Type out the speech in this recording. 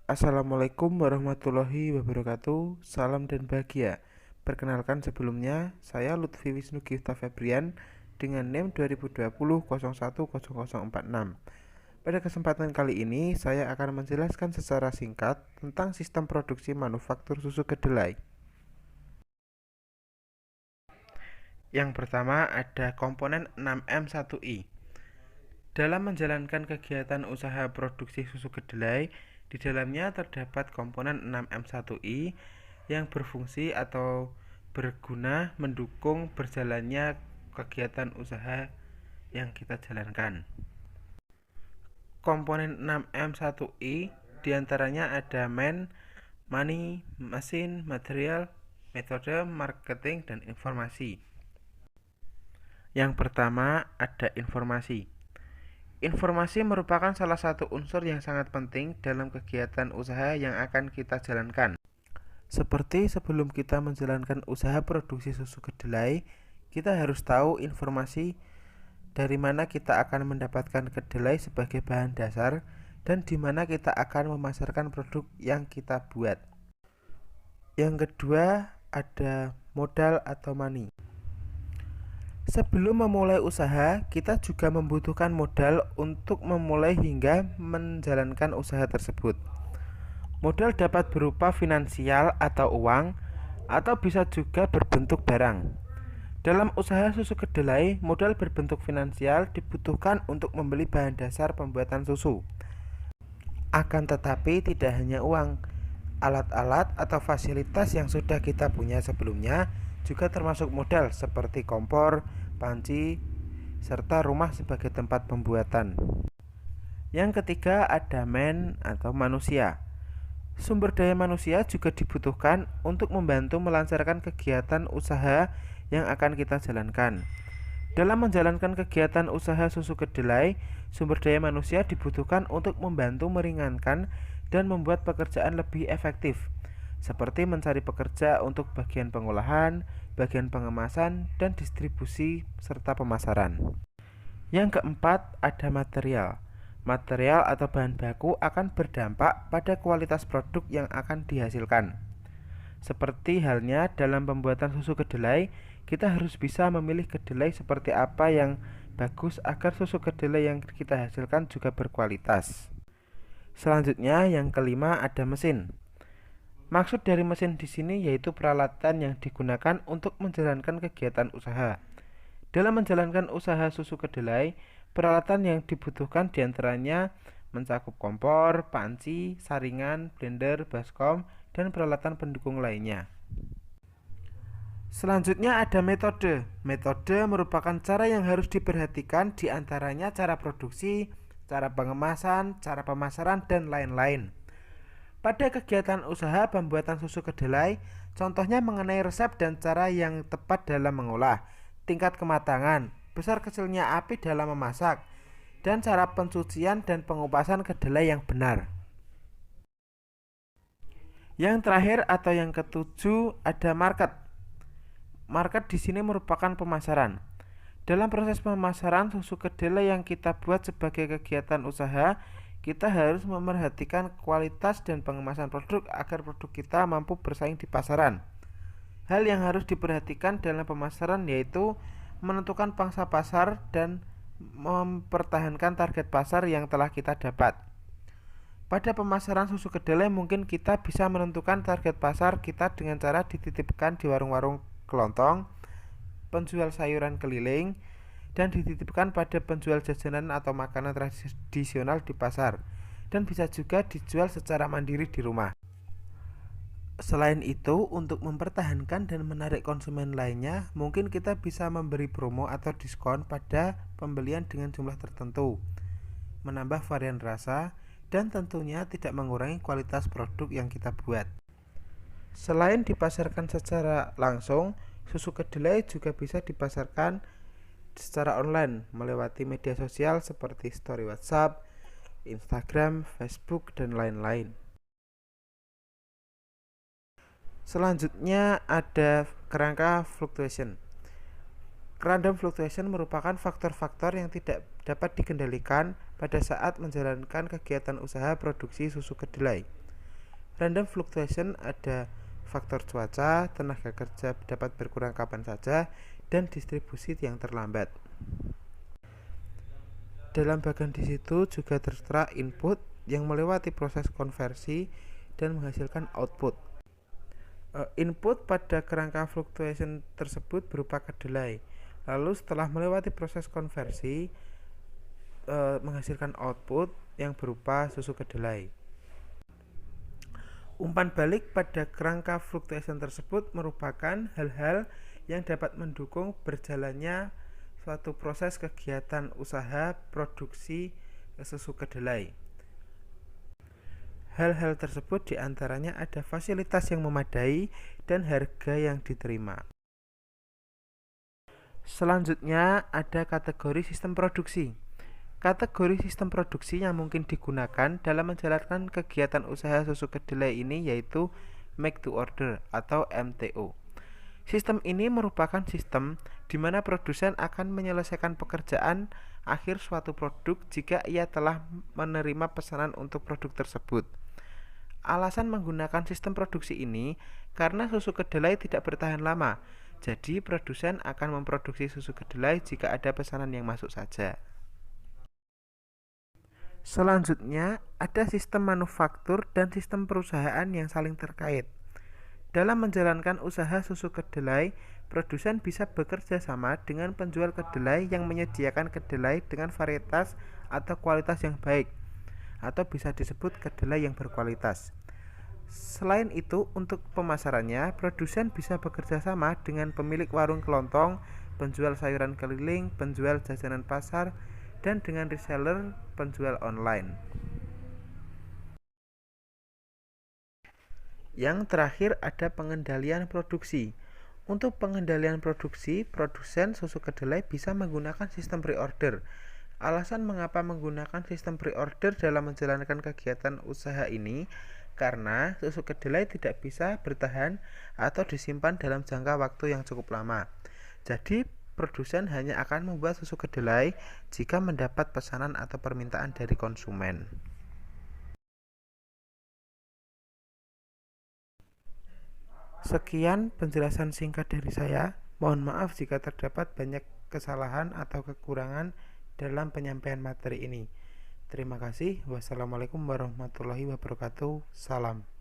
Assalamualaikum warahmatullahi wabarakatuh. Salam dan bahagia. Perkenalkan sebelumnya, saya Lutfi Wisnu Gifta Febrian dengan NIM 2020 010046. Pada kesempatan kali ini, saya akan menjelaskan secara singkat tentang sistem produksi manufaktur susu kedelai. Yang pertama ada komponen 6M1I. Dalam menjalankan kegiatan usaha produksi susu kedelai, di dalamnya terdapat komponen 6M1I yang berfungsi atau berguna mendukung berjalannya kegiatan usaha yang kita jalankan. Komponen 6M1I diantaranya ada money, mesin, material, metode, marketing, dan informasi. Yang pertama ada informasi. Informasi merupakan salah satu unsur yang sangat penting dalam kegiatan usaha yang akan kita jalankan. Seperti sebelum kita menjalankan usaha produksi susu kedelai, kita harus tahu informasi dari mana kita akan mendapatkan kedelai sebagai bahan dasar dan di mana kita akan memasarkan produk yang kita buat. Yang kedua ada modal atau money. Sebelum memulai usaha, kita juga membutuhkan modal untuk memulai hingga menjalankan usaha tersebut. Modal dapat berupa finansial atau uang, atau bisa juga berbentuk barang. Dalam usaha susu kedelai, modal berbentuk finansial dibutuhkan untuk membeli bahan dasar pembuatan susu. Akan tetapi tidak hanya uang, alat-alat atau fasilitas yang sudah kita punya sebelumnya juga termasuk modal seperti kompor, panci, serta rumah sebagai tempat pembuatan. Yang ketiga ada atau manusia. Sumber daya manusia juga dibutuhkan untuk membantu melancarkan kegiatan usaha yang akan kita jalankan. Dalam menjalankan kegiatan usaha susu kedelai, sumber daya manusia dibutuhkan untuk membantu meringankan dan membuat pekerjaan lebih efektif, seperti mencari pekerja untuk bagian pengolahan, bagian pengemasan, dan distribusi serta pemasaran. Yang keempat ada material. Material atau bahan baku akan berdampak pada kualitas produk yang akan dihasilkan. Seperti halnya dalam pembuatan susu kedelai, kita harus bisa memilih kedelai seperti apa yang bagus agar susu kedelai yang kita hasilkan juga berkualitas. Selanjutnya yang kelima ada mesin. Maksud dari mesin di sini yaitu peralatan yang digunakan untuk menjalankan kegiatan usaha. Dalam menjalankan usaha susu kedelai, peralatan yang dibutuhkan diantaranya mencakup kompor, panci, saringan, blender, baskom, dan peralatan pendukung lainnya. Selanjutnya ada metode. Metode merupakan cara yang harus diperhatikan diantaranya cara produksi, cara pengemasan, cara pemasaran, dan lain-lain. Pada kegiatan usaha pembuatan susu kedelai, contohnya mengenai resep dan cara yang tepat dalam mengolah, tingkat kematangan, besar kecilnya api dalam memasak, dan cara pencucian dan pengupasan kedelai yang benar. Yang terakhir atau yang ketujuh ada market. Market di sini merupakan pemasaran. Dalam proses pemasaran susu kedelai yang kita buat sebagai kegiatan usaha, kita harus memerhatikan kualitas dan pengemasan produk agar produk kita mampu bersaing di pasaran. Hal yang harus diperhatikan dalam pemasaran yaitu menentukan pangsa pasar dan mempertahankan target pasar yang telah kita dapat. Pada pemasaran susu kedelai mungkin kita bisa menentukan target pasar kita dengan cara dititipkan di warung-warung kelontong, penjual sayuran keliling, dan dititipkan pada penjual jajanan atau makanan tradisional di pasar, dan bisa juga dijual secara mandiri di rumah. Selain itu, untuk mempertahankan dan menarik konsumen lainnya, mungkin kita bisa memberi promo atau diskon pada pembelian dengan jumlah tertentu, menambah varian rasa, dan tentunya tidak mengurangi kualitas produk yang kita buat. Selain dipasarkan secara langsung, susu kedelai juga bisa dipasarkan secara online melewati media sosial seperti story WhatsApp, Instagram, Facebook, dan lain-lain. Selanjutnya ada kerangka fluctuation. Random fluctuation merupakan faktor-faktor yang tidak dapat dikendalikan pada saat menjalankan kegiatan usaha produksi susu kedelai. Random fluctuation ada faktor cuaca, tenaga kerja dapat berkurang kapan saja, dan distribusi yang terlambat. Dalam bagian di situ juga tertera input yang melewati proses konversi dan menghasilkan output. Input pada kerangka fluctuation tersebut berupa kedelai. Lalu setelah melewati proses konversi, menghasilkan output yang berupa susu kedelai. Umpan balik pada kerangka fluctuation tersebut merupakan hal-hal yang dapat mendukung berjalannya suatu proses kegiatan usaha produksi susu kedelai. Hal-hal tersebut diantaranya ada fasilitas yang memadai dan harga yang diterima. Selanjutnya ada kategori sistem produksi. Kategori sistem produksi yang mungkin digunakan dalam menjalankan kegiatan usaha susu kedelai ini yaitu make to order atau MTO. Sistem ini merupakan sistem di mana produsen akan menyelesaikan pekerjaan akhir suatu produk jika ia telah menerima pesanan untuk produk tersebut. Alasan menggunakan sistem produksi ini karena susu kedelai tidak bertahan lama, jadi produsen akan memproduksi susu kedelai jika ada pesanan yang masuk saja. Selanjutnya, ada sistem manufaktur dan sistem perusahaan yang saling terkait. Dalam menjalankan usaha susu kedelai, produsen bisa bekerja sama dengan penjual kedelai yang menyediakan kedelai dengan varietas atau kualitas yang baik, atau bisa disebut kedelai yang berkualitas. Selain itu, untuk pemasarannya, produsen bisa bekerja sama dengan pemilik warung kelontong, penjual sayuran keliling, penjual jajanan pasar, dan dengan reseller penjual online. Yang terakhir ada pengendalian produksi. Untuk pengendalian produksi, produsen susu kedelai bisa menggunakan sistem pre-order. Alasan mengapa menggunakan sistem pre-order dalam menjalankan kegiatan usaha ini karena susu kedelai tidak bisa bertahan atau disimpan dalam jangka waktu yang cukup lama. Jadi produsen hanya akan membuat susu kedelai jika mendapat pesanan atau permintaan dari konsumen. Sekian penjelasan singkat dari saya. Mohon maaf jika terdapat banyak kesalahan atau kekurangan dalam penyampaian materi ini. Terima kasih. Wassalamualaikum warahmatullahi wabarakatuh. Salam.